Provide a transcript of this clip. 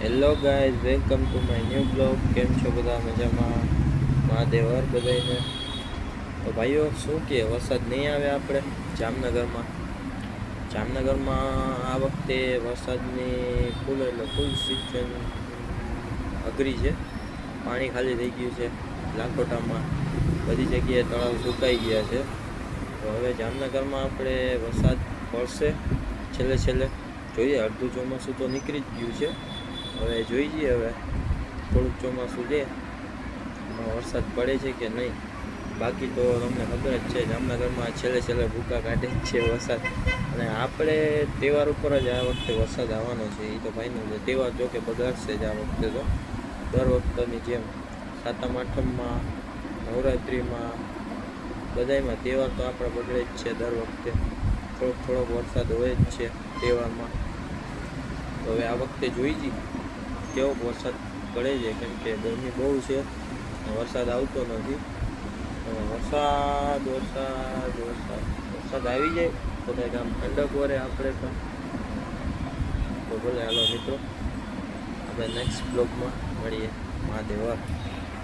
Hello guys, welcome to my new blog. કેમ છો બધા? મજામાં? મહાદેવર બધાને. તો ભાઈઓ, શું કે વરસાદ નહીં આવે આપણે જામનગરમાં આ વખતે વરસાદની ફૂલ સિઝન અઘરી છે. પાણી ખાલી થઈ ગયું છે લાખોટામાં, બધી જગ્યાએ તળાવ સુકાઈ ગયા છે. તો હવે જામનગરમાં આપણે વરસાદ પડશે છેલ્લે જોઈએ. અડધું ચોમાસું તો નીકળી જ ગયું છે. હવે જોઈ જઈએ, હવે થોડુંક ચોમાસું છે એમાં વરસાદ પડે છે કે નહીં. બાકી તો તમને ખબર જ છે, જામનગરમાં છેલ્લે ભૂકા કાઢે જ છે વરસાદ. અને આપણે તહેવાર ઉપર જ આ વખતે વરસાદ આવવાનો છે. એ તો ભાઈનો છે તહેવાર, જો કે બગડશે જ આ વખતે તો. દર વખતની જેમ સાતમ આઠમમાં, નવરાત્રિમાં, બધાયમાં તહેવાર તો આપણે બગડે જ છે દર વખતે. થોડોક વરસાદ હોય જ છે તહેવારમાં. તો હવે આ વખતે જોઈ જઈએ કેવો વરસાદ પડે છે, કેમ કે ગરમી બહુ છે, વરસાદ આવતો નથી. વરસાદ આવી જાય તો કંઈક આમ ઠંડક વરે આપણે પણ. તો ભલે હાલો મિત્રો, આપણે નેક્સ્ટ બ્લોગમાં મળીએ. મહાદેવ.